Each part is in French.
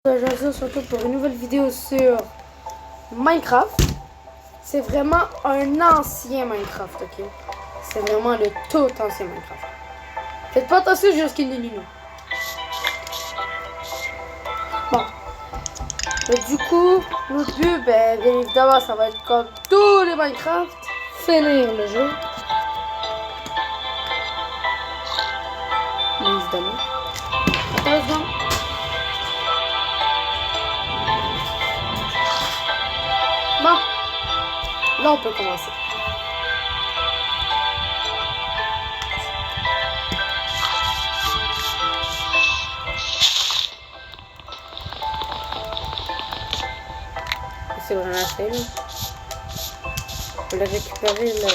Je surtout pour une nouvelle vidéo sur Minecraft. C'est vraiment un ancien Minecraft, ok? C'est vraiment le tout ancien Minecraft. Faites pas attention jusqu'à Nino. Bon. Mais du coup, notre but, bien évidemment, ça va être comme tous les Minecraft, finir le jeu. Bien évidemment. Attention. Bon, là on peut commencer. C'est vraiment assez là. On peut le récupérer là.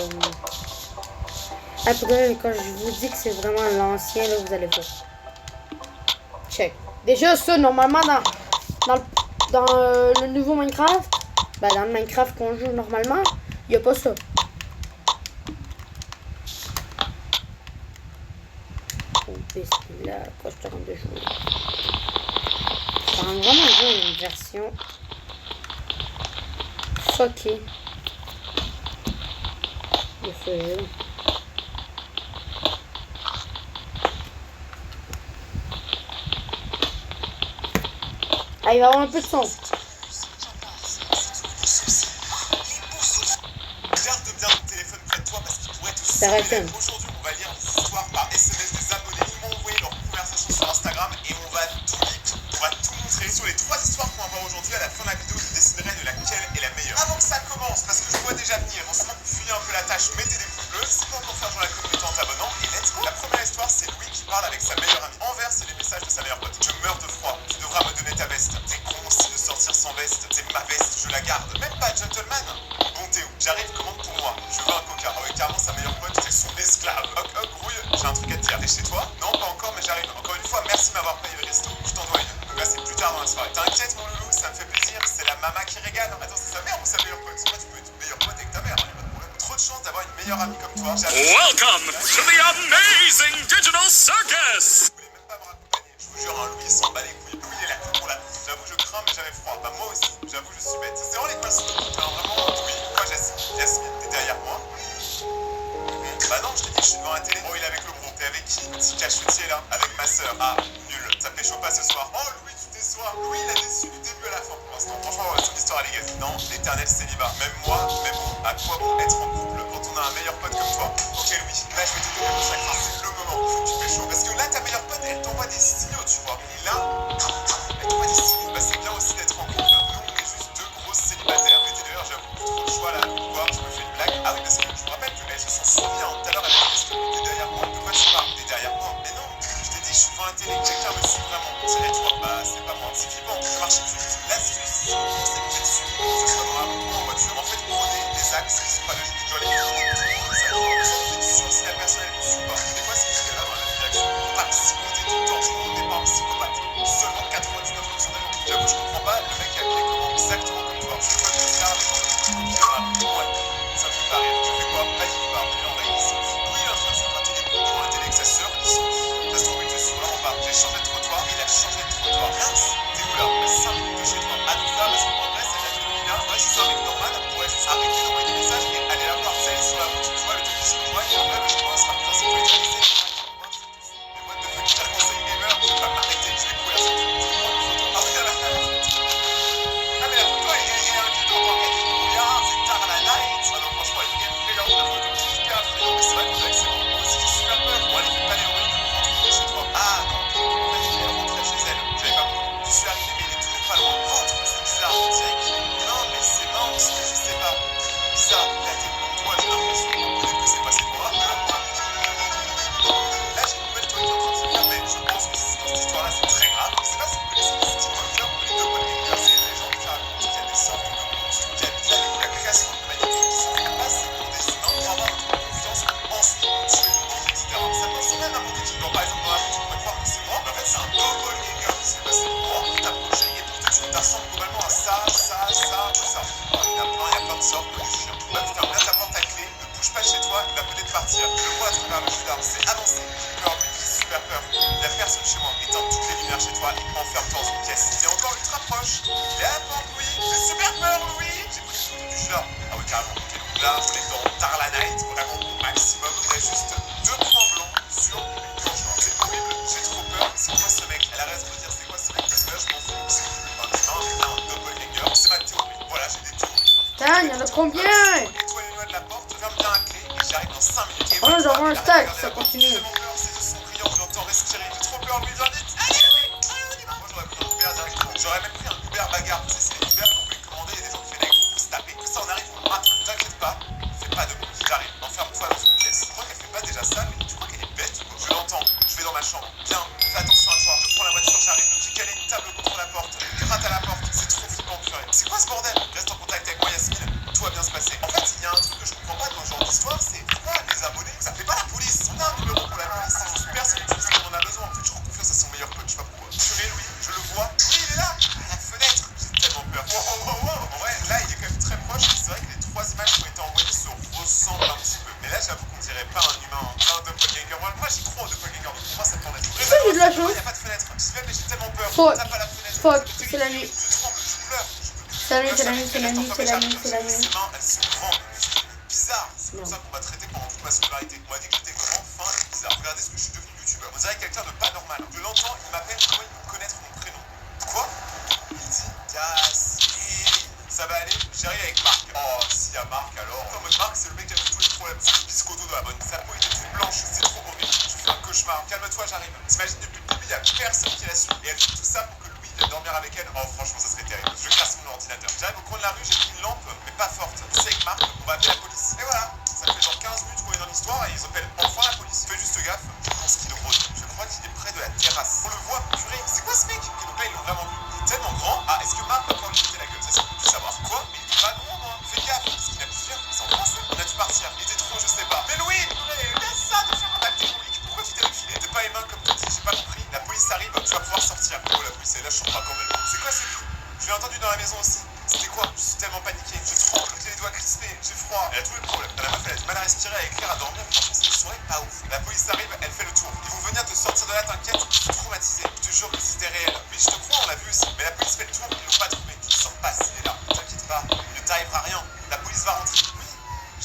Ah, pour là, quand je vous dis que c'est vraiment l'ancien, là, vous allez voir. Check. Déjà ça, normalement dans le nouveau Minecraft, ben, dans le Minecraft qu'on joue normalement, il n'y a pas ça. Oh, là, quoi, je te rends de jouer. Ça rend vraiment jouer une version fuckée de ce jeu. Ah, il va y avoir un peu de son. Ça reste. Aujourd'hui, on va lire des histoires par SMS des abonnés qui m'ont envoyé leur conversation sur Instagram et on va tout lire, on va tout montrer. Sur les 3 histoires qu'on va voir aujourd'hui, à la fin de la vidéo, je déciderai de laquelle est la meilleure. Avant que ça commence, parce que je vois déjà venir, en ce moment, vous fuyez un peu la tâche, mettez des pouces bleus, c'est pas encore faire jouer la communauté en t'abonnant et let's go. La première histoire, c'est Louis qui parle avec sa meilleure amie. Envers, c'est les messages de sa meilleure pote. Je meurs de froid, tu devras me donner ta veste. T'es con aussi de sortir sans veste, c'est ma veste, je la garde. Même pas gentleman. Bon, t'es où? J'arrive, commande pour moi. Je veux un coca. Ah ouais, carrément, sa meilleure pote, c'est son esclave. Hop, hop, grouille, j'ai un truc à te dire. T'es chez toi? Non, pas encore, mais j'arrive. Encore une fois, merci de m'avoir payé le resto. Je t'en dois une. Donc là, c'est plus tard dans la soirée. T'inquiète, mon loulou, ça me fait plaisir. C'est la maman qui régale. Attends, c'est sa mère ou sa meilleure pote? Moi, tu peux être une meilleure pote avec ta mère, hein, pas de problème. Trop de chance d'avoir une meilleure amie comme toi. Welcome to the amazing digital circus! Vous voulez même pas me raccompagner. Je vous jure, hein, Louis, il s'en bat les couilles. Louis, il est là. Bon, là, j'avoue, je crains, mais j'avais froid. Bah, moi aussi. J'avoue, je suis bête. C'est vraiment les poissons. Alors, vraiment, oui. Quoi, Jasmine, t'es derrière moi? Bah non, je t'ai dit que je suis devant la télé. Oh, il est avec le gros. T'es avec qui? Petit cachotier là? Avec ma soeur. Ah, nul. Ça pécho pas ce soir. Oh, Louis, tu déçois. Louis, il a déçu du début à la fin pour l'instant. Franchement, son histoire, elle est gaze. Non, l'éternel célibat. Même moi, même vous, à quoi bon être en couple quand on a un meilleur pote comme toi? Ok, Louis, là, je vais te donner mon chagrin. C'est le moment. Il faut que tu pécho. Parce que là, ta meilleure pote, elle t'envoie des signaux, tu vois. Et là, elle t'envoie des signaux. Bah, c'est bien aussi d'être en couple. Nous, on est juste deux grosses célibataires. Mais d'ailleurs, j'avoue, plus trop le choix là. De voir, je me fais une blague. Ah oui, parce que je vous rappelle qu'elles se sont souvenues. Tout à l'heure, elle a dit, est-ce que t'es derrière moi? De quoi tu parles? T'es derrière moi? Mais non, je t'ai dit, je suis devant la télé. Quelqu'un me suit vraiment. Tirez-toi. Bah, c'est pas moi. C'est flippant. Je marche juste. L'astuce, c'est que vous êtes sûr que ce soit dans la rue ou en voiture. En fait, prenez des axes qui sont pas logiques. Je dois les ça vous êtes sûr si la personne elle vous suit pas. Des fois, c'est juste qu'elle va dans la même direction. Faut pas psychoter tout le temps. Tout le monde n'est pas un psychopathe. Seulement 99% des gens. J'avoue, je comprends pas. Le mec, il a appelé comment? Exactement comme toi. Je peux te faire avec ouais, ça me fait pas rire. Je fais quoi? Pas il part. Mais en vrai, il s'en fout. Louis, il est en train de s'emprunter des coups devant la télé avec sa soeur. Il s'en fout. Ça se trouve, il te suit là en bas. J'ai changé de trottoir. Il a changé de trottoir. Mince, t'es où là? 5 minutes de chez toi. À nous là, parce qu'en vrai, c'est la Louis là. Ouais, si c'est un mec normal, on pourrait juste arrêter d'envoyer des messages et aller la voir. Ça, elle est sur la route. Tu vois, le truc ici, tu vois. Et en vrai, je pense que ça peut être réalisé. Mais moi, de fait, je te conseille Ever. Je vais pas m'arrêter. Je vais courir sur tout. Je vais prendre une photo. Ah oui, là. Ah, mais la photo, elle est un petit peu encore. Elle est bien. C'est tard à la night. Ah non, franchement, elle est bien. La photo qui est bien. Mais c'est vrai que c'est bon. Moi aussi, j'ai super peur. Bon, allez, fais pas l'héroïne. Rentre chez toi. Ah non, en fait, elle est rentrée chez elle. J'avais pas compris. Je suis arrivé, mais il est toujours pas loin. Rentre, c'est bizarre. On dirait qu'il est. Non, mais c'est marrant, parce que je sais pas. Bizarre. La tête de toi, j'ai l'impression. Peut-être que c'est passé de moi. Là, j'ai une nouvelle toile qui est en train de se faire, mais je pense que dans cette histoire-là, c'est très grave. Je sais pas si vous connaissez les Steamwalkers ou les Doppelgangers. C'est les gens qui racontent qu'il y a des sortes de monstres qui habitent avec la création de l'humanité qui se font passer pour des humains pour avoir notre confiance, ensuite nous tuer, etc. Ça peut sembler à n'importe qui. Par exemple, dans la rue, tu pourrais croire que c'est moi, mais en fait, c'est un Doppelganger qui s'est passé pour moi, qui t'a approché et pour te tuer. Ça ressemble globalement à ça, tout ça. Il y a plein de sortes de chiens. Là, tu fermes bien ta porte à clé, ne bouge pas de chez toi, il va peut-être partir. Je le vois à travers le foulard, c'est avancé. J'ai peur, lui, j'ai super peur. Il y a personne chez moi. Éteins toutes les lumières chez toi et enferme-toi dans une pièce. Et encore une poche. Il est à la porte, Louis. J'ai super peur, Louis. J'ai pris une photo du chat. Ah ouais, carrément. Ok, donc là, on est dans Darla Night, vraiment au maximum. Il y a juste 2 points blancs sur une planche. C'est horrible, j'ai trop peur. C'est quoi ce mec? Elle a raison de dire c'est quoi ce mec? Parce que là, je m'en fous. C'est plus un humain, mais là, un doppelganger. C'est ma théorie. Voilà, j'ai des théories. Putain, il y en a combien? Nettoie les noix de la porte, ferme bien la clé et j'arrive dans 5 minutes. Et Oh, voilà, j'envoie un arrête de stack, regarder ça la porte. continue. J'ai tellement peur, ses yeux sont brillants, je l'entends respirer. J'ai trop peur, Louis, viens vite. Allez, Louis, allez, on y va. Moi, j'aurais pris un Uber directement. J'aurais même pris un Uber bagarre. Tu sais, c'est les Uber qu'on peut commander, il y a des gens qui font like pour se taper. Que ça, on arrive, on rate. T'inquiète pas, fais pas de bruit. J'arrive, enferme-toi dans une pièce. Je crois qu'elle fait pas déjà ça, mais tu crois qu'elle est bête ou quoi? Je l'entends, je vais dans ma chambre. Viens, fais attention à toi. Je prends la voiture, j'arrive. J'ai calé une table contre la porte. Gratte à la porte, c'est trop flippant, purée. C'est quoi ce bordel? Reste en contact avec moi, Yasmine. Tout va bien se passer. En fait, il y a un truc que je comprends pas dans ce genre d'histoire, c'est pourquoi les abonnés, ça fait pas la police. On a un numéro pour la police, c'est juste personne n'utilise quand on en a besoin. En fait, je rends confiance à son meilleur pote, je sais pas pourquoi. Purée, Louis, je le vois. Louis, il est là, à la fenêtre. J'ai tellement peur. Wow, wow, wow, wow. En vrai, là, il est quand même très proche. C'est vrai que les 3 images qui ont été envoyées se ressemblent un petit peu. Mais là, j'avoue qu'on dirait pas un humain, pas un doppelganger. Moi, j'y crois au doppelganger. Donc pour moi, ça peut en être. Ça, j'ai de la chance. Il n'y a pas de fenêtre. J'y vais, mais j'ai tellement peur. Fuck. Tape à la fenêtre. Fuck, c'est la nuit. Je tremble, je pleure. C'est la nuit, c'est la nuit, c'est la nuit, c'est la nuit, c'est la nuit. Ses mains, elles sont grandes. Bizarre. C'est comme ça qu'on m'a traité pendant toute ma scolarité. On m'a dit que j'étais grand, fin et bizarre. Regardez ce que je suis devenu youtubeur. On dirait quelqu'un de pas normal. Je l'entends, il m'appelle, comment il peut connaître mon prénom? Quoi? Il dit Yasmine. Ça va aller? J'arrive avec Marc. Oh, s'il y a Marc alors. En mode Marc, c'est le mec qui a tous les problèmes. C'est le biscotto de la bonne. Sa peau était toute blanche, c'est trop horrible. Je fais un cauchemar. Calme-toi, j'arrive. T'imagines, depuis le début, il n'y a personne qui la suit. Et elle fait tout ça pour que Louis vienne dormir avec elle. Oh, franchement, ça serait terrible. Je casse mon ordinateur. J'arrive au coin de la rue, j'ai pris une lampe, mais pas forte. C'est avec Marc, on va appeler la police. Et voilà. Ça fait genre 15 minutes qu'on est dans l'histoire et ils appellent enfin la police. Fais juste gaffe, je pense qu'il rôde. Je crois qu'il est près de la terrasse. On le voit, purée, c'est quoi ce mec? Et donc là, ils l'ont vraiment vu. Il est tellement grand. Ah, est-ce que Marc va pouvoir lui jeter la gueule? Ça, c'est pour tout savoir. Quoi? Mais il est pas grand, moi. Fais gaffe, parce qu'il a plusieurs. C'est en français. On a dû partir. Il était trop, je sais pas. Mais Louis, laisse ça de faire contacter Louis. Pourquoi tu t'es défilé? T'es pas les mains comme tu dis, j'ai pas compris. La police arrive, tu vas pouvoir sortir. Oh, la police est là, je comprends quand même. C'est quoi ce cri? Je l'ai entendu dans la maison aussi. C'était quoi? Je suis tellement paniqué. Je tremble, j'ai les doigts crispés, j'ai froid. Elle a tous les problèmes. La meuf, elle a du mal à respirer, à écrire, à dormir. Franchement, c'est une soirée pas ouf. La police arrive, elle fait le tour. Ils vont venir te sortir de là, t'inquiète. Je suis traumatisé. Je te jure que c'était réel. Mais je te crois, on l'a vu aussi. Mais la police fait le tour, ils l'ont pas trouvé. Tu ne sors pas s'il est là. T'inquiète pas, il ne t'arrivera rien. La police va rentrer. Oui,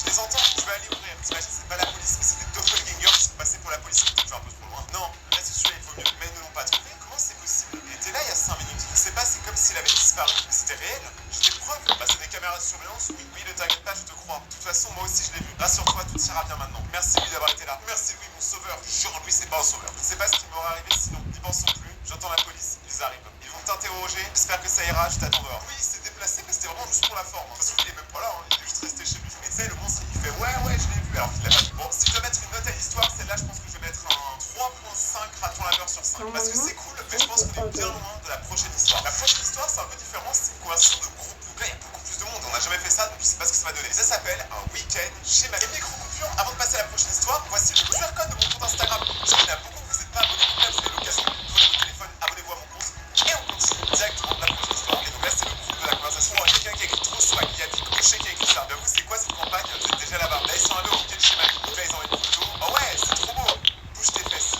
je les entends. Je vais aller ouvrir. T'imagines, c'est pas la police, mais c'était doppelganger qui sont passés pour la police. C'est un peu trop loin. Non, reste sûr, il faut mieux. Mais ils ne l'ont pas trouvé. Comment c'est possible? Il était là il y a 5 minutes. Je sais pas, c'est comme s'il avait disparu. Mais c'était réel. J'ai des preuves. Bah, c'est des caméras de surveillance. Oui, oui, ne t'inquiète pas, je te crois. De toute façon, moi aussi, je l'ai vu. Rassure-toi, tout ira bien maintenant. Merci, Louis, d'avoir été là. Merci, Louis, mon sauveur. Jure, Louis, c'est pas un sauveur. Je sais pas ce qui m'aurait arrivé sinon. N'y pensons plus. J'entends la police. Ils arrivent. Ils vont t'interroger. J'espère que ça ira. Je t'attends dehors. Oui, il s'est déplacé, mais c'était vraiment juste pour la forme. Parce qu'il est même pas là. Il est juste resté chez lui. Et tu sais, le monstre, il fait ouais, je l'ai vu. Alors qu'il l'a pas vu. Bon, si je dois mettre une note à l'histoire, celle-là, je pense que je vais mettre un 3.5 raton laveur sur 5. Parce que c'est cool, mais je pense qu'on est bien loin de la prochaine histoire. La prochaine histoire, c'est un peu différent. C'est une conversation de groupe. Donc là, il y a beaucoup plus de monde. On n'a jamais fait ça, donc je sais pas ce que ça va donner. Ça s'appelle un week-end chez ma micro-coupure. Avant de passer à la prochaine histoire, voici le QR code de mon compte Instagram. Je sais qu'il y en a beaucoup, vous n'êtes pas abonnés. Donc là, vous avez l'occasion. Prenez votre téléphone, abonnez-vous à mon compte. Et on continue directement la prochaine histoire. Et donc là, c'est le groupe de la conversation. Il y a quelqu'un qui a écrit trop swag. Il y a dit Crochet qui a écrit ça. Mais vous, c'est quoi cette campagne? Vous êtes déjà là-bas. Là, ils sont allés au week-end chez ma micro. Là, ils ont une photo. Oh ouais, c'est trop beau. Bouge tes fesses.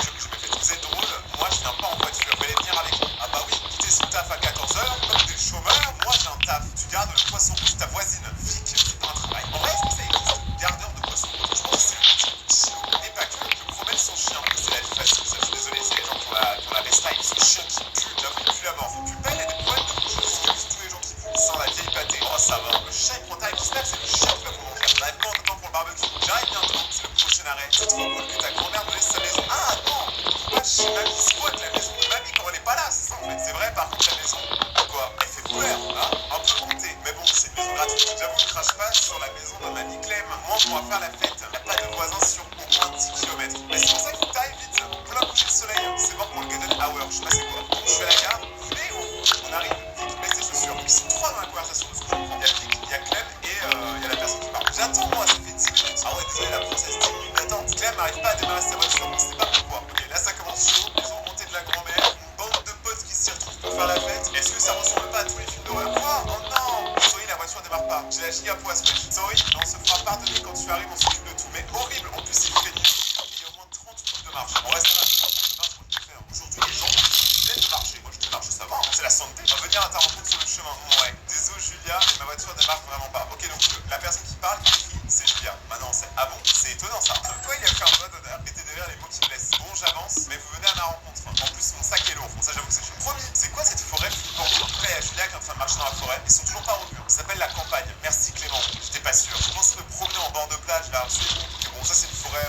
Je me fais vous êtes drôle. Moi, je viens pas en voiture. Vous allez venir avec moi. Ah bah oui, quitter son taf à 14h. Comme des chômeurs, moi, j'ai un taf. Tu gardes le poisson rouge, ta voisine. Vic, c'est pas un travail. En vrai, est-ce que ça existe? Gardeur de poisson rouge. Je pense que c'est un petit chien. Et pas que. Je promène son chien. C'est la vie facile, ça. Je suis désolé, c'est les gens qui ont la restyle. Ce chien qui pue, j'avoue, il pue la mort. Il pue pas, il a des problèmes de bouche. Excuse tous les gens qui puent. Sans la vieille pâtée. Oh, ça va. Le chien, il prend ta snap, c'est le chien qui va vous manger. J'arrive pas en temps pour le barbecue. J'arrive bientôt. C'est le prochain arrêt. C'est trop cool que ta grand-mère me laisse sa maison. Ah non! Moi, chez mamie squatte la maison de mamie quand elle est pas là, c'est ça en fait. C'est vrai, par contre, la maison, quoi, elle fait peur, hein? Un peu comptée. Mais bon, c'est une maison gratuite. J'avoue, je crache pas sur la maison de mamie Clem. Moi, on va faire la fête. Y'a pas de voisins sur au moins 10 km. Mais c'est pour ça qu'il faut que t'ailles vite. Plein coucher le soleil. C'est mort pour le Golden Hour. Je sais pas c'est quoi. Donc, je suis à la gare. Mais on arrive. Vic met ses chaussures. Ils sont 3 dans la conversation de ce que je comprends. Y'a Vic, y'a Clem et y'a la personne qui parle. J'attends, moi, ça fait 10 minutes. Ah ouais, désolé, la princesse, 10 minutes d'attente. Clem n'arrive pas à démarrer sa voiture. On sait pas pourquoi. Ok, là, ça commence chaud. Ils ont monté de la grand-mère. Une bande de potes qui s'y retrouvent pour faire la fête. Est-ce que ça ressemble pas à tous les films d'horreur? Quoi? Oh non! Sorry, la voiture démarre pas. J'ai la giga poisse, mec. Sorry, on se fera pardonner quand tu arrives, on s'occupe de tout. Mais horrible, en plus, il fait nuit. Il y a au moins 30 minutes de marche. On reste là. De marche, moi, je peux faire. Aujourd'hui, les gens viennent de marcher. Moi, je dis marcher, ça va. C'est la venir à ta rencontre sur le chemin. Ouais. Désolé Julia, mais ma voiture démarre vraiment pas. Ok, donc la personne qui parle, qui écrit, c'est Julia. Maintenant, c'est ah bon, c'est étonnant ça. Pourquoi il a fait un mode d'honneur? Mettez derrière les mots qui blessent. Bon, j'avance, mais vous venez à ma rencontre. En plus, mon sac est lourd. Bon, ça, j'avoue que c'est chaud. Promis, c'est quoi cette forêt flippante? En tout cas, il y a Julia qui est en train de marcher dans la forêt. Ils sont toujours pas revenus. Ça s'appelle la campagne. Merci Clément. J'étais pas sûr. Je pense me promener en bord de plage là. Mais bon, ça, c'est une forêt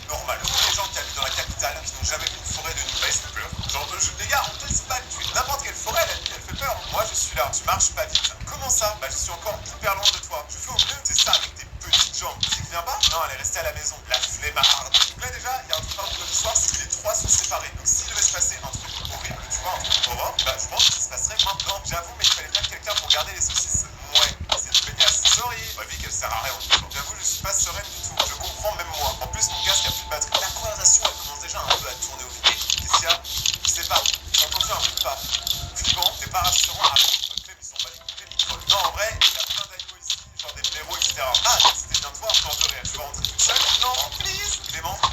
normale. Tous les gens qui habitent dans la capitale, qui n'ont jamais vu une forêt de nuit, ça fait peur. Genre, les gars, on te laisse pas tuer n'importe quelle forêt, la nuit, elle fait peur. Moi, je suis là. Tu marches pas vite. Comment ça? Bah, je suis encore hyper loin de toi. Je fais au mieux. C'est ça avec tes petites jambes. Tu viens pas? Non, elle est restée à la maison. La flemmarde. Donc là, déjà, il y a un truc dans l'histoire, c'est que les trois sont séparés. Donc s'il devait se passer un truc horrible, tu vois, un truc horreur, bah, je pense que ça se passerait maintenant. J'avoue, mais il fallait bien quelqu'un pour garder les saucisses. Ouais, c'est une feignasse. Sorry. Ma vie qu'elle sert à rien. J'avoue, je suis pas sereine du tout. Je comprends même moi. En plus, mon casque a plus de batterie. La conversation, elle commence déjà un peu à tourner au vide. Qu'est-ce qu'il y a? Je sais pas. J'ai entendu un bruit de pas. Flippant, t'es pas rassurant. Ah, Clem, ils sont pas les micros. Non, en vrai, il y a plein d'animaux ici, genre des blaireaux, etc. Ah, c'était bien toi, je de rien. Tu vas rentrer toute seule? Non, please. Clément. Quoi?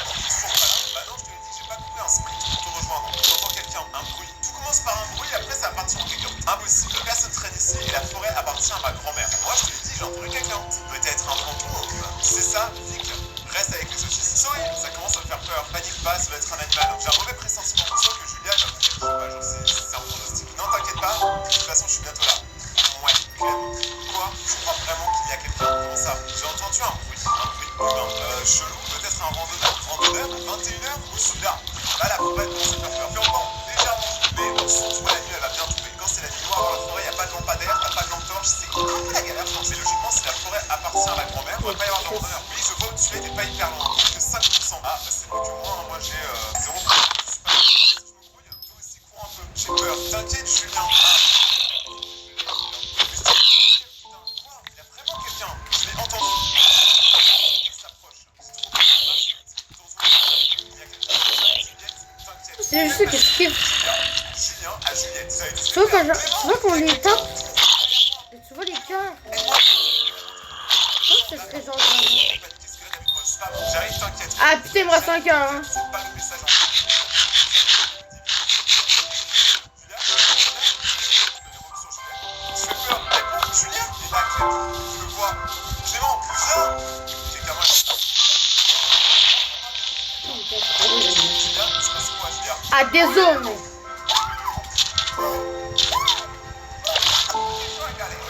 Toujours pas là? Bah non, je te l'ai dit, j'ai pas coupé un sprint pour te rejoindre. J'entends quelqu'un, un bruit. Tout commence par un bruit, après ça va partir en quelqu'un. Impossible. Personne traîne ici et la forêt appartient à ma grand-mère. Moi, je te l'ai dit, j'ai entendu quelqu'un. Peut-être un fantôme. C'est ça, Vic. Reste avec les saucisses. Sorry, ça commence à me faire peur. Panique pas, ça va être un animal. J'ai un mauvais pressentiment. Sauf que Julia, j'avoue qu'elle dit pas, genre c'est un pronostic. Non, t'inquiète pas, de toute façon, je suis bientôt là. Ouais, Clem. Quoi? Je crois vraiment qu'il y a quelqu'un. Comment ça? J'ai entendu un bruit humain. Chelou, peut-être un randonneur. Randonneur, 21h ou celui-là. Là, la forêt commence à faire peur. Violent, légèrement. Mais on sent, tu vois, la nuit, elle va bien tomber. Quand c'est la nuit noire dans la forêt, il n'y a pas de lampadaire, t'as pas de lampe torche, c'est un peu la galère. Mais logiquement, si la forêt appartient à la grand-mère, il ne va pas y avoir de randonneur. Oui, je vois où tu es, t'es pas hyper loin. Que 5%. Ah, bah c'est mieux que moi, hein. Moi j'ai 0%. Si tu me grouilles, toi aussi cours un peu. J'ai peur. T'inquiète, Julien. Quoi? Il y a vraiment quelqu'un. Je l'ai entendu. Il s'approche. C'est trop bien. Il y a quelqu'un. Juliette, t'inquiète. C'est juste que je kiffe. Julien à Juliette. Ça a été Tu vois quand les tape, tu vois les cœurs. Ça serait genre. J'arrive, t'inquiète. Ah putain, il me reste un cœur. Hein. C'est pas le message en je fais peur. Réponds, Julien. Il est là, Clem. Je le vois. Clément, viens. J'ai qu'à moi. Julien, il se passe quoi, Julien? Ah désolé.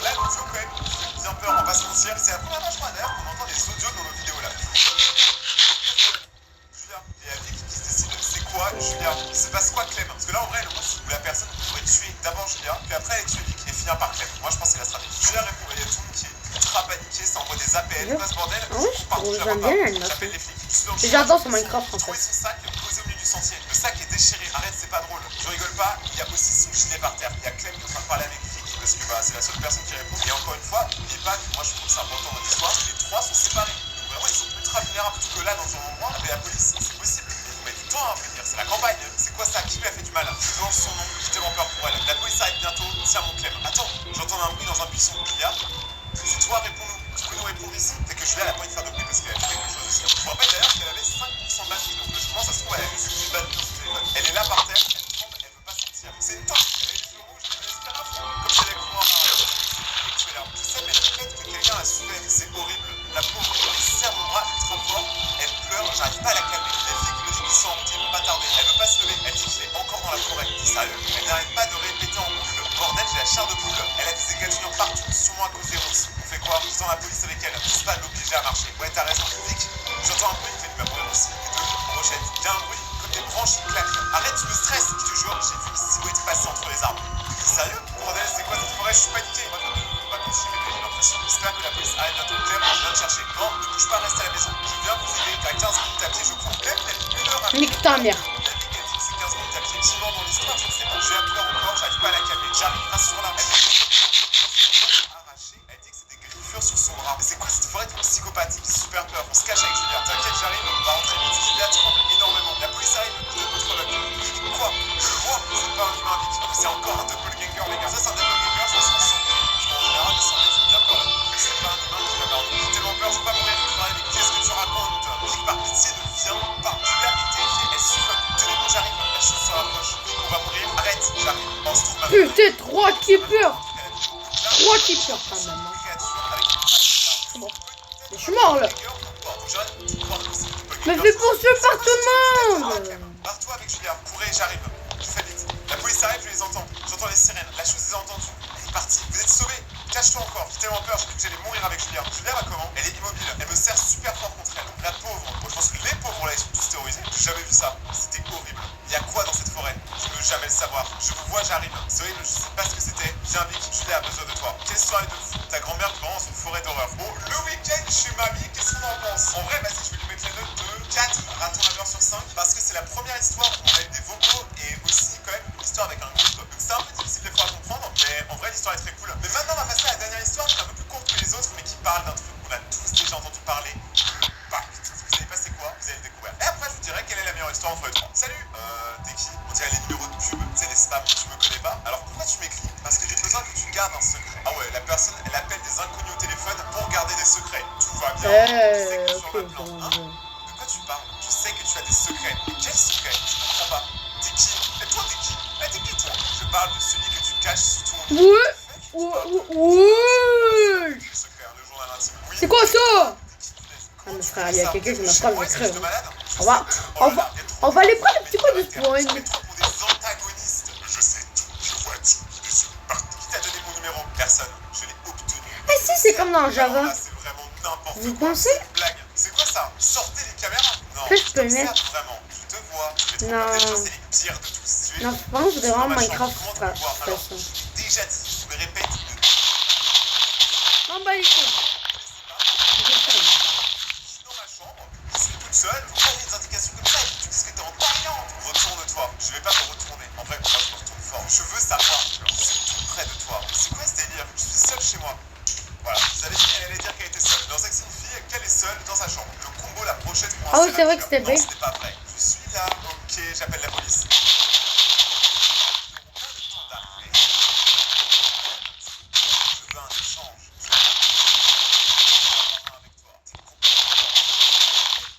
Là, le jeu, quand même, fait bien peur, on va pas se mentir. C'est la première fois, je crois, d'ailleurs, qu'on entend des audios dans nos vidéos là. Julia, et Avic qui se décide, c'est quoi, Julia? Il se passe quoi, Clem? Parce que là, en vrai, le mot, c'est où la personne pourrait tuer d'abord Julia, puis après, elle tue Avic et finir par Clem. Moi, je pense que c'est la stratégie. Julia répond, il y a tout le monde qui est ultra paniqué, ça envoie des appels, pas ce bordel. J'aime bien l'animation. J'appelle les flics. J'adore ce Minecraft en Trouver fait. son sac posé au milieu du sentier. Le sac est déchiré. Arrête, c'est pas drôle. Je rigole pas. Il y a aussi son gilet par terre. Il y a Clem qui est en train de parler avec Vic parce que bah, c'est la seule personne qui répond. Et encore une fois, n'oubliez pas que moi je trouve que c'est important dans l'histoire. Les trois sont séparés. Donc vraiment, ils sont ultra vulnérables. Plutôt que là, dans un endroit, avec la police, c'est possible. Mais vous mettez du temps à venir. C'est la campagne. C'est quoi ça? Qui lui a fait du mal? Je lance son nom. J'ai tellement peur pour elle. La police arrive bientôt. Tiens, mon Clem. Attends, j'entends un bruit dans un buisson. Julia, c'est toi, réponds-nous. Tu peux nous répondre ici? C'est que Julia, elle a pas envie de faire de bruit parce qu'elle a fait quelque chose aussi. Je me rappelle d'ailleurs qu'elle avait 5% de batterie. Donc logiquement, ça se trouve, elle a juste une batterie dans son téléphone. Elle est là par terre, elle tremble, elle veut pas sortir. C'est une torche. Elle a les yeux rouges, elle espère à fond. Comme si elle allait pouvoir tuer l'arme. Je sais, mais le fait que quelqu'un la soulève, c'est horrible. La pauvre, elle serre mon bras ultra fort. Elle pleure, j'arrive pas à la calmer. Les filles qui me disent qu'ils sont en route, ils vont pas tarder. Elle veut pas se lever, elle dit que je l'ai encore dans la forêt. C'est sérieux. Elle n'arrête pas de répéter en boucle. Bordel, j'ai la chair de poule. Elle a des égratignures partout, sûrement à cause des ronces. On fait quoi? Je sens la police avec elle. Je pas l'obliger à marcher. Ouais, t'as raison, Vic. J'entends un bruit, il va mourir aussi. Et deux, Rochette. Il y a un bruit, comme des branches qui claquent. Arrête, tu me stresses. Je te jure, j'ai vu une silhouette passer entre les arbres. Sérieux? Bordel, c'est quoi cette forêt? Je suis paniqué. Moi, je peux pas continuer, mais j'ai l'impression. J'espère que la police arrive bientôt. Clem, je viens te chercher. Non, ne bouge pas, reste à la maison. Je viens vous aider. T'as 15 minutes à pied, je cours. Clem, une heure à pied. Nique ta mère. La Vic, elle dit que c'est 15 minutes à pied. Sinon, dans l'histoire, je ne sais pas. J'ai un pleur encore, j'arrive pas à la calmer. J'arrive, rassure-la. Arraché, elle dit que c'est des griffures sur son bras. Mais c'est quoi cette forêt de psychopathe? J'ai super peur. On se cache avec Julia. T'inquiète, j'arrive. On va rentrer vite. Julia tremble énormément. La police arrive. Je te contrôle. Quoi? Je vois. C'est pas un humain, Vic. C'est encore un doppelganger, les gars. Ça, c'est un doppelganger. Ça, c'est un sang. En général, les sangs, c'est bien peur. C'est pas un humain qui va mourir. J'ai tellement peur, je veux pas mourir. Mais qu'est-ce que tu racontes? Vic, par pitié, ne viens pas. Julia est terrifiée. Elle suffoque. Tenez-moi, j'arrive. La chose se rapproche. On va mourir. Arrête. j'arrive. On se trouve ma Putain, 3 keepers. Elle a dit beaucoup de charme. 3 keepers quand même. Hein. Créature avec une patte. C'est bon. Je suis mort là. Mais fais poursuivre par tout le monde. Barre-toi avec Julia, courez, j'arrive. Je fais vite. La police arrive, je les entends. J'entends les sirènes. La chose les a entendues. Elle est partie. Vous êtes sauvés. Cache-toi encore. J'ai tellement peur, j'ai cru que j'allais mourir avec Julia. Julia va comment? Elle est immobile. Elle me serre super fort contre elle. La pauvre. Moi, je pense que les pauvres là, ils sont tous terrorisés. J'ai jamais vu ça. C'était horrible. Il y a quoi dans cette forêt? Je ne veux jamais le savoir. Je vous vois, j'arrive. C'est horrible, je sais pas ce que c'était. Viens vite, Julia a besoin de toi. Quelle soirée de fou. Ta grand-mère te rend dans une forêt d'horreur. Bon, le week-end chez mamie, qu'est-ce qu'on en pense? En vrai, vas-y, je vais lui mettre les notes de 4 ratons laveurs sur 5 parce que c'est la première histoire où on a eu des vocaux et aussi quand même une histoire avec un groupe. Donc c'est un peu difficile des fois à comprendre, mais en vrai l'histoire est très cool. Mais maintenant on va passer à la dernière histoire qui est un peu plus courte que les autres mais qui parle d'un truc qu'on a tous déjà entendu parler. Pacte. Vous savez pas c'est quoi? Vous allez le découvrir. Et après je vous dirai quelle est la meilleure histoire entre les trois. Salut, t'es qui? On dirait les numéros de pub, tu sais les spams, tu me connais pas. Alors pourquoi tu m'écris? Parce que j'ai besoin que tu gardes un secret. Ah ouais, la personne elle appelle des inconnus au téléphone pour garder des secrets. Tout va bien. Je sais que tu es sur le plan, hein? De quoi tu parles? Je sais que tu as des secrets. Mais quels secrets? Je comprends pas. T'es qui? Et toi, t'es qui? T'es qui, toi? Je parle de celui que tu caches sous ton lit. Ouais. Ouais. Le secret, le journal intime. Oui. C'est quoi ça? Ah, Comment mais tu frère, fais il y a ça? quelqu'un qui m'a Chez pas moi, le c'est crève. juste malade. On va les prendre un petit peu de point. Je mets trop pour des antagonistes. Je sais tout, je vois tout, je suis partout. Qui t'a donné mon numéro? Personne. Je l'ai obtenu. Ah si, c'est comme dans Java. Là, c'est vraiment n'importe Vous quoi. pensez? C'est une blague. C'est quoi ça? Sortez les caméras? Non, Que je je peux le t'observe mettre? vraiment. Je te vois. Je vais te Non. regarder, c'est les pires de tous. Tu es Non, je pense que c'est vraiment dans ma chambre. Minecraft, Comment tu frère. peux voir? Alors, façon. je l'ai déjà dit, je me répète. Non, bah les couilles. Dans ma chambre, je suis toute seule, vous avez des indications comme ça, et tu dis que t'es en variante. Retourne-toi. Je vais pas me retourner. En vrai, moi, je me retourne fort. Je veux savoir. C'est tout près de toi. C'est quoi ce délire? Je suis seule chez moi. Voilà, vous avez dit qu'elle allait dire qu'elle était seule. Mais on sait que c'est une fille qu'elle est seule dans sa chambre. Le combo, la brochette pour un Ah oui, seul c'est vrai que acteur. c'était vrai. Non, c'était pas vrai. Je suis là. Ok, j'appelle la police. Je veux un échange.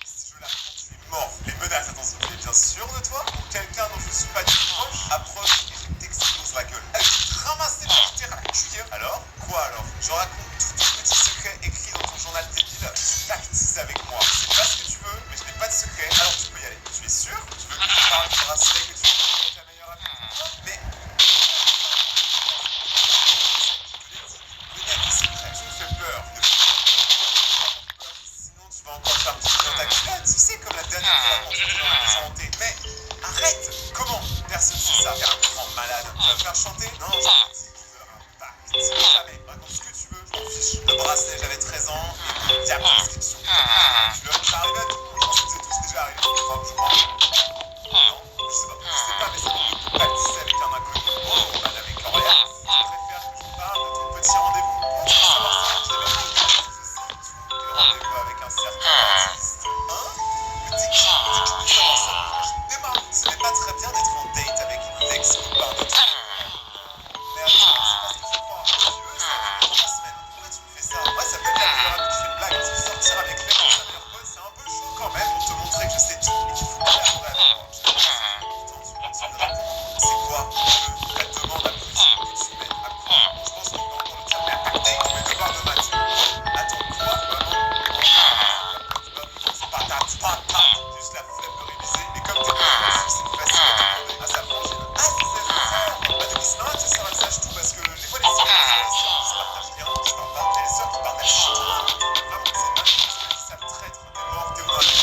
Si je la prends, tu es mort. Les menaces, attention, tu es bien sûr de toi? Ou quelqu'un dont je suis pas du tout proche? Approche et je t'explose la gueule. Elle te ramasser par terre à la cuillère. Alors? Quoi alors? Je raconte tous tes petits secrets écrits dans ton journal débile. Tu pactises avec moi. C'est pas ce que tu veux, mais je n'ai pas de secret. Alors tu peux y aller. Tu es sûr? Tu veux que je parle du bracelet que tu veux avec ta meilleure amie? Mais... Tu me fais peur. Sinon tu vas encore faire piquer dans ta culotte. Tu sais, comme la dernière fois quand tu étais dans la maison hantée. Mais arrête. Comment? Personne sait ça. T'es un grand malade. Tu vas me faire chanter? Non, je te dis. Jamais. Raconte ce que tu veux. Je m'en fiche. Le bracelet, j'avais 13 ans. Et il y a prescription. Tu veux ça arrive à tout. Je pense que c'est tous déjà arrivé. Enfin, je crois. Non, je sais pas, mais c'est bon. Pactiser avec un inconnu. Oh, madame Victoria. Je préfère que je parle de ton petit rendez-vous. Tu veux savoir ça? Je sais même pas. Je sais tout. Des rendez-vous avec un certain artiste. Hein? Mais t'es qui? T'es qui pour savoir ça? Je démarre. Ce n'est pas très bien d'être en date avec l'ex-copain de toi. Mais attends, c'est pas ce que je crois. Tu veux, ça fait 3 semaines. Pourquoi tu me fais ça? Ouais, ça peut être la meilleure amie qui fait une blague. Si sortir avec l'ex de sa meilleure pote, c'est un peu chaud quand même pour te montrer que je sais tout et qu'il faut collaborer avec moi. Je te dis, tu de répondre. C'est quoi? La demande à plus que tu mènes à quoi? Je pense qu'on peut encore le dire, mais à pacter, je vais devoir de maths. Attends, quoi? C'est pas ta juste la flemme de réviser. Et comme t'es pas c'est plus facile à te demander. Ah, ça franchit. Ah, c'est ça. Bah, du coup, sinon, tu sais, ça sache tout parce que des fois, les sœurs qui se partagent rien, qui se parlent pas. Et les sœurs qui partagent tout. Vraiment, c'est mal. Ça me traître. T'es mort, t'es où dans la vie?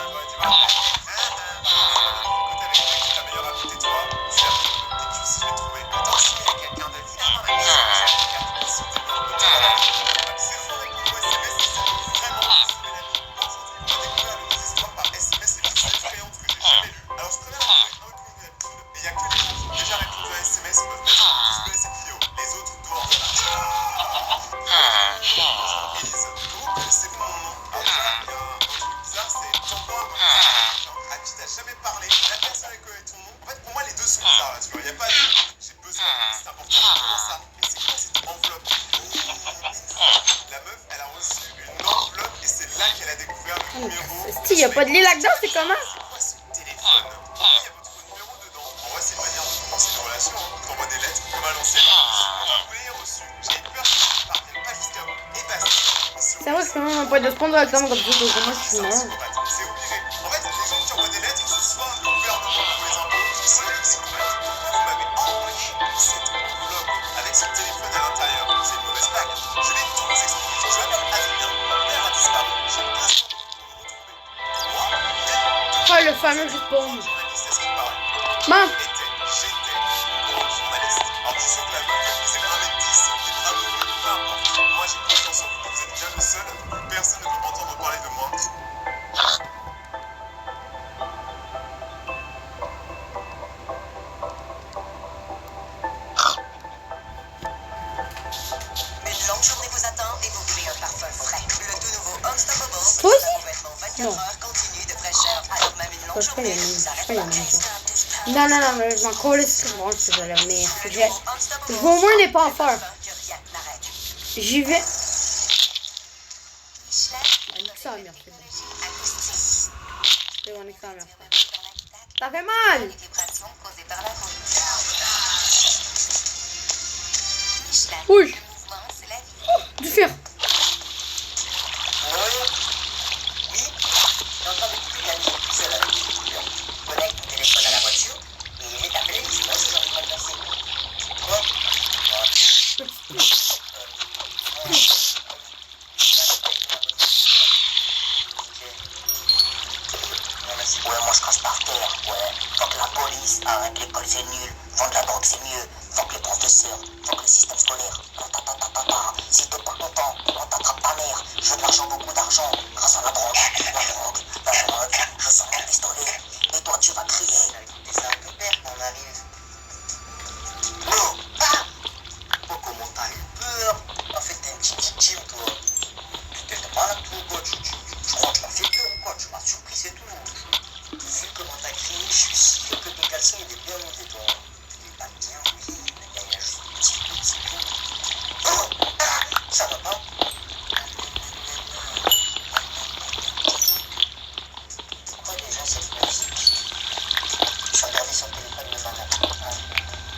Ouais, tu vois. Côté avec le mec qui est ta meilleure amie, tais-toi. Tu l'as pris comme tes cuisses, je l'ai trouvé. Attends, si, il y a quelqu'un de vilain dans la maison. Si t'es mort, t'es dans la vie. C'est faux avec nous, SMS, c'est vraiment. On a découvert les histoires par SMS les plus effrayantes que j'ai jamais lues. Alors je préviens un inconnu d'habitude, et il n'y a que les gens qui ont déjà répondu à SMS qui peuvent mettre en display cette vidéo. Les autres dehors. Élise, comment connaissez-vous mon nom? Alors déjà, il y a un truc bizarre, c'est t'envoies un message à qui t'as jamais parlé, la personne elle connaît ton nom. En fait, pour moi, les deux sont bizarres là, tu vois. Il n'y a pas de... J'ai besoin, c'est important. Comment ça? Mais c'est quoi cette enveloppe? La meuf, elle a reçu une enveloppe et c'est là qu'elle a découvert le numéro. Si, y a pas de lit là-dedans, c'est comment? C'est quoi ce téléphone? Pourquoi il y a votre numéro dedans? En vrai, c'est une manière de commencer une relation. t'envoie des lettres comme à l'ancienne. Vous l'avez reçu. J'avais peur que ça ne parvienne pas jusqu'à vous. Et basta. C'est vrai que c'est vraiment un point de sponsor avec Tom comme ça, donc moi je suis mort. C'est obligé. En fait, les gens qui envoient des lettres, que ce soit le gouvernement ou les impôts, c'est eux les psychopathes. Vous m'avez envoyé cette enveloppe avec son téléphone à l'intérieur. C'est une mauvaise blague. Je vais tout vous expliquer. Je m'appelle Adrien. Mon père a disparu. J'ai pas de pour le retrouver. Moi, Oh, le fameux respawn. journaliste, est-ce qu'il paraît? Mince. J'étais grand journaliste. Alors je sais que la meuf, elle faisait 1m10, mais bravo, peu importe. Moi j'ai confiance en vous, vous êtes bien le seul. Personne ne peut m'entendre parler de moi. Une longue journée vous attend et vous voulez un parfum frais. Le tout nouveau Unstoppable, Toi aussi? un revêtement 24 Non. heures continue de fraîcheur. Alors même une longue Je crois qu'il y journée a ne une- vous je arrête crois qu'il y a pas. une même Non, non, non, mais je m'en colle ce que je mange, je vais aller, mais faut que j'aille. Je veux au moins les pas en faire. J'y vais. On nique ça, merde, c'est bon. C'est bon, on nique ça, merde. Ça fait mal! Oui! Du fer! Oui, t'es en train d'écouter de la musique tout seul avec tes écouteurs. Connecte ton téléphone à la voiture et mets ta playlist. Moi aussi, j'ai envie de me lancer. Quoi? Ouais, moi je crache par terre. Ouais, faut que la police arrête l'école, c'est nul. Vendre la drogue, c'est mieux. Faut que les professeurs, faut que le système scolaire. Si t'es pas content, on t'attrape ta mère. Je veux de l'argent, beaucoup d'argent. Grâce à la drogue, la drogue. Je sors mon pistolet. Et toi, tu vas crier. Et c'est un peu père quand on arrive. Oh! Ah! Oh, comment t'as eu peur? En fait, t'es une petite victime, toi. Tu t'es malade, toi, quoi. Je crois que tu m'as fait peur ou quoi? Tu m'as surpris, c'est tout. Vu comment t'as crié, je suis sûr que ton caleçon il est bien monté, toi. Il est pas bien mouillé, il y a juste un petit peu, c'est tout. Oh! Ah! Ça va pas? Pourquoi déjà cette musique? Je vais regarder sur le téléphone de maman.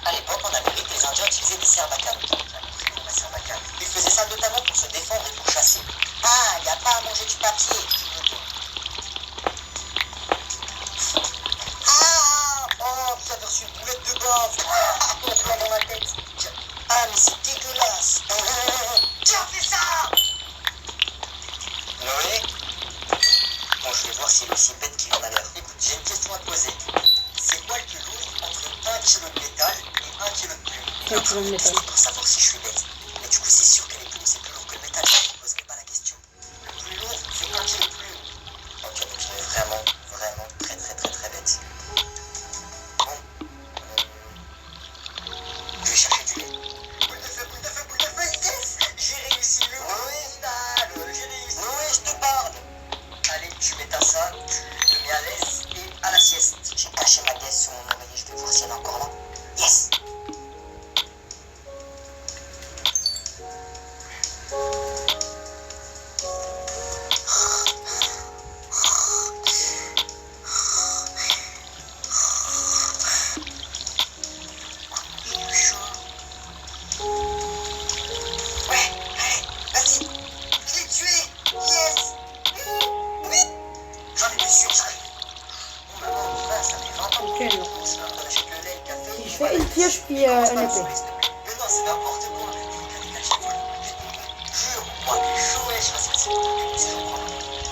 À l'époque, en Amérique, les Indiens utilisaient des sarbacane. Ils faisaient ça notamment pour se défendre et pour chasser. Ah, y a pas à manger du papier. Ah! Oh, vous avez reçu une boulette de bave. Ah, mon plan dans la tête. Ah, mais c'est dégueulasse. Tiens, fais ça! Noé? Bon, je vais voir s'il est aussi bête qu'il en a l'air. Écoute, j'ai une question à te poser. C'est quoi le plus lourd entre 1 kg de métal et 1 kg de plume? 1 kg de métal. Pour savoir si je suis bête. Mais du coup, c'est sûr que les plumes, c'est plus lourd que le métal. Je ne poserai pas la question. Le plus lourd, c'est 1 kg de plume. Ok, donc il est vraiment, vraiment très, très, très, très bête. Bon. Je vais chercher du lait. Boule de feu, yes! J'ai réussi le oui, j'ai réussi. Oui, je te parle. Allez, tu mets ta ça, tu te mets à l'aise et à la sieste. J'ai caché ma caisse sur mon oreiller, je vais voir si elle est encore là. Yes! J'ai eu chaud. Ouais, allez, vas-y. Je l'ai tué. Yes. Oui. J'en étais sûr, j'arrive. Oh maman, on y va, ça fait 20 ans. Ok, non. On achète le lait, le café. Je fais une pioche puis un épée. Mais non, c'est n'importe quoi. Jure, moi, t'es chaud, wesh. Vas-y, vas-y.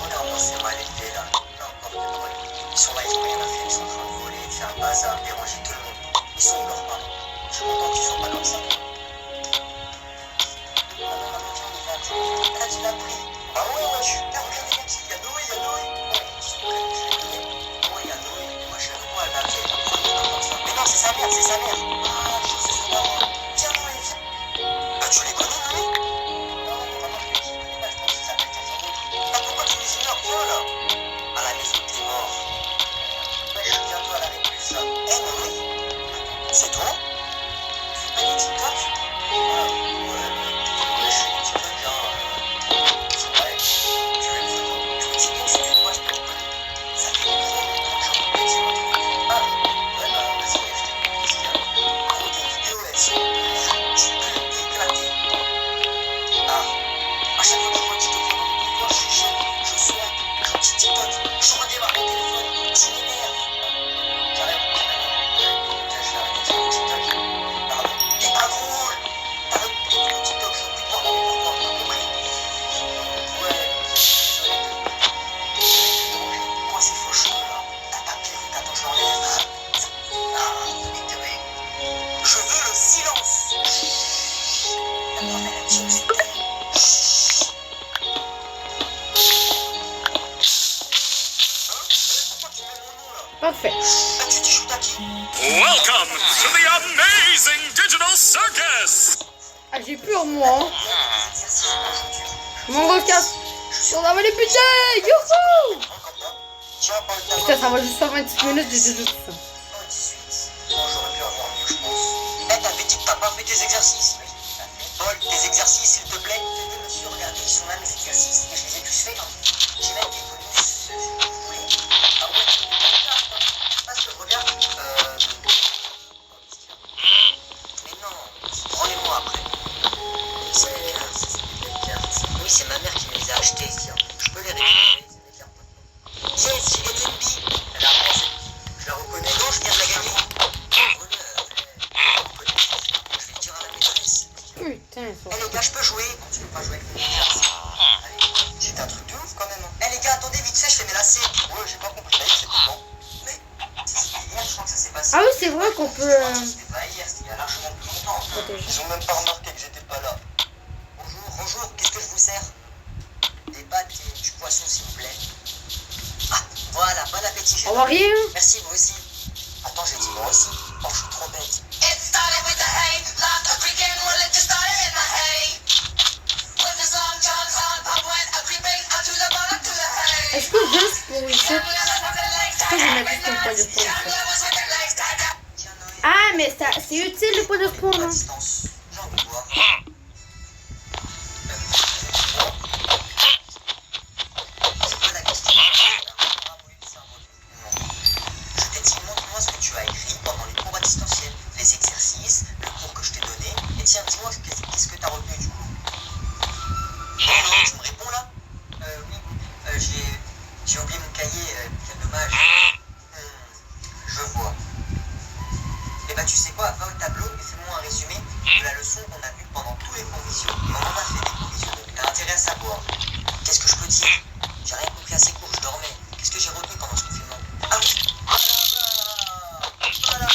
Regarde, moi, c'est mal élevé, là. N'importe quoi. Ils sont là, ils ont rien à faire. Ils sont en train de voler, de faire un bazar, déranger tout le monde. Ils sont où leurs parents? Je suis content qu'ils soient pas comme ça. Maman, viens, on y va. Là, tu l'as pris. Bah ouais, wesh. Regarde, regarde, il y a Noé, il y a Noé. Ouais, ils sont prêts, je vais donner. Ouais, il y a Noé. Moi, je suis avec moi, elle m'a fait un premier comme ça. Mais non, c'est sa mère, c'est sa mère. Ah, je sais, c'est pas moi. Tiens, Noé, viens. Bah, tu les connais, Noé? Non, maman, je les connais pas, je pense qu'ils s'appellent quelqu'un d'autre. Bah, pourquoi tu les ignores? Viens, là. À la maison, t'es mort. Ouais, viens-toi à la récluse, là. Eh, Noé, c'est toi? Tu fais pas des TikTok? Ah, ouais, je fais des TikTok, genre, Team Super. Pourquoi tu mets mon nom là? Parfait. Ah, tu dis shoot à qui? Welcome to the amazing digital circus! Ah, j'ai plus en moi. Hein. Exercice aujourd'hui. Mon gros casse. On va les putain. Youhou. Tiens, Paul, t'as Putain, ça va juste faire 26 minutes de jeu. 18. Bon, j'aurais pu avoir mieux, je pense. Eh, t'avais dit que t'as pas fait tes exercices. Paul, tes exercices, s'il te plaît. Monsieur, regardez, ils sont là, mes exercices. Et je les ai tous faits. J'ai même des bonus, si vous voulez. Ah ouais, parce que regarde. Mais non, rendez-moi après. C'est les cartes. Oui, c'est ma mère qui me les a achetées, tiens. Je peux les récupérer, c'est mes cartes. Yes, j'ai gagné une bille. Elle a ramassé. Je la reconnais. Non, je viens de la gagner. Je vais le dire à la maîtresse. Putain, Eh les gars, je peux jouer? Non, tu peux pas jouer avec mes exercices. Allez, j'ai un truc de ouf quand même. Eh les gars, attendez vite fait, je fais mes lacets. Ouais, j'ai pas compris. Là, c'était quand? Mais c'était hier, je crois que ça s'est passé. Ah oui, c'est vrai qu'on peut. C'était pas hier, c'était il y a largement plus longtemps. Ils ont même pas remarqué que j'étais pas là. Bonjour, bonjour, qu'est-ce que je vous sers? Des pâtes et du poisson, s'il vous plaît. Ah, voilà, bon appétit, j'ai On va rien. Merci, vous aussi. Attends, j'ai dit moi aussi. Oh, je suis trop bête. It started with the hay, locked up creaking, well it just started in my hay. When the song John pop went a creeping up to the bottom to the hay. Est-ce que juste pour ici. Est-ce que je vais mettre juste un point de spawn ici? Tiens, Noé. Ah, mais ça, c'est utile le point de spawn, À hein. distance. J'ai envie de voir. C'est quoi la question? Je t'ai dit, montre-moi ce que tu as écrit pendant les cours à distanciel, les exercices, le cours que je t'ai donné. Et tiens, dis-moi, qu'est-ce que tu as retenu du coup? Non, tu me réponds là? Oui, j'ai oublié mon cahier, quel dommage. Je vois. Eh ben, tu sais quoi, va au tableau et fais-moi un résumé de la leçon qu'on a vue pendant tous les cours visio. Et on en a fait des cours visio, donc t'as intérêt à savoir. Qu'est-ce que je peux dire? J'ai rien compris à ces cours, je dormais. Qu'est-ce que j'ai retenu pendant ce confinement? Ah oui! Voilà.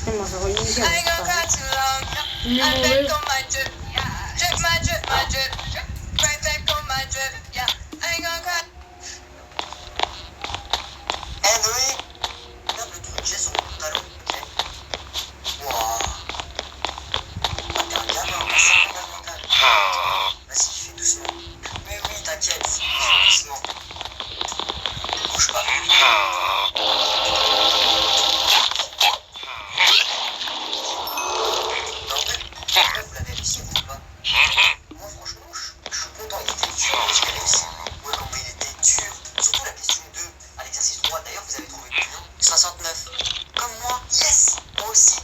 Moi, j'aurais une idée. I ain't gonna cry too long. I'm back on my drip. Drip my drip, my drip. Right back on my drip. Yeah, I ain't gonna cry. Eh Noé! Regarde le truc que j'ai sur mon pantalon, ok? Wouah! Ah, t'es un gamin, c'est fondamental. Vas-y, fais doucement. Mais oui, t'inquiète, fais doucement. Bouge pas. Non, en fait, vous l'avez réussi, vous ou pas? Moi, franchement, je suis content, il était dur, mais je l'ai réussi. Ouais, comment il était dur. Surtout la question 2, à l'exercice 3, d'ailleurs, vous avez trouvé combien? 69. Comme moi, yes! Moi aussi.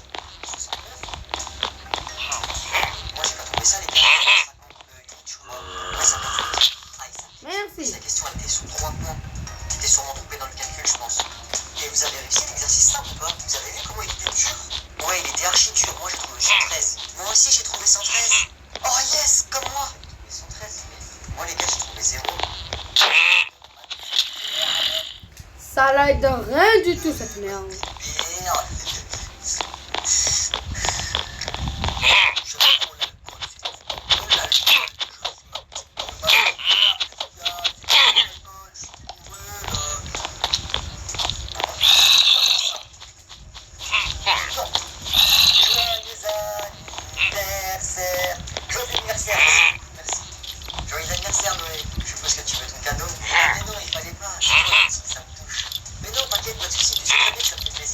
69. Moi, j'ai pas trouvé ça, les gars. 58, je crois. Ouais, 58. Ah, et ça. Merci. La question, elle était sous 3 points. T'étais sûrement trompé dans le calcul, je pense. Et vous avez réussi l'exercice simple ou pas? Vous avez vu comment il était dur? Ouais, il était archi dur. Moi, j'ai trouvé 113. Moi aussi, j'ai trouvé 113. Oh yes, comme moi. J'ai trouvé 113. Moi, les gars, j'ai trouvé 0. Ça l'aide de rien du tout, cette merde. Merde. Je reprends l'alcool. Oh, l'alcool. Joyeux anniversaire. Merci. Joyeux anniversaire, Noé. Je suppose que tu veux ton cadeau. Mais non, il fallait pas. Ça me touche. Mais non, t'inquiète, pas de soucis. Tu sais très bien que ça me fait plaisir.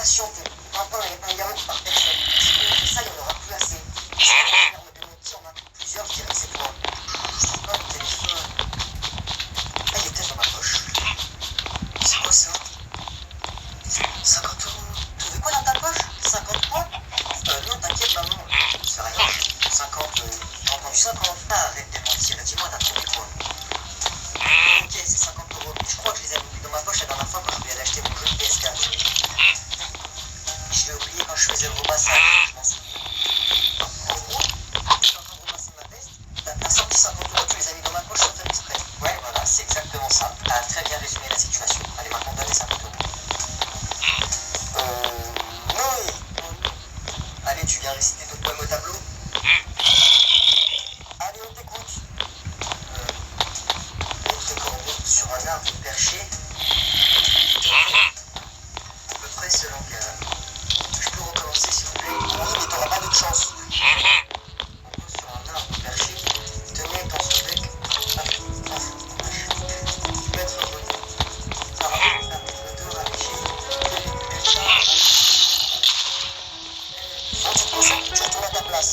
immersion que maintenant un gamin qui par personne. Si on fait ça, il n'y en aura plus assez. Si on me demande qui en a plusieurs, je dirais que c'est toi. C'est quoi le téléphone? Ah, il est peut-être dans ma poche. C'est quoi ça? 50 €. Tu veux quoi dans ta poche? 50 quoi? Non, t'inquiète, maman. C'est rien. 50, j'ai entendu 50. Ah, arrête de mentir. Dis-moi, t'as trouvé quoi? Ok, c'est 50 €. Je crois que je les avais mis dans ma poche la dernière fois quand je voulais aller acheter mon jeu de PS4. Je l'ai oublié quand je faisais le repassage. Je m'en souviens. En gros, je suis en train de repasser ma veste. T'as sorti 50 €, tu les as mis dans ma poche sans faire exprès. Ouais, voilà, c'est exactement ça. T'as très bien résumé la situation. Allez, maintenant, donne les 50 €. Oui. Allez, tu viens réciter ton poème au tableau? Allez, on t'écoute. L'autre corbeau sur un arbre perché. À peu près ce langage. Je peux recommencer s'il vous plaît? Oui, mais t'auras pas d'autre chance. Corbeau sur un arbre perché, tenait dans son bec du maître revenu. Par l'odeur allégée, faut que tu te concentres, tu retournes à ta place.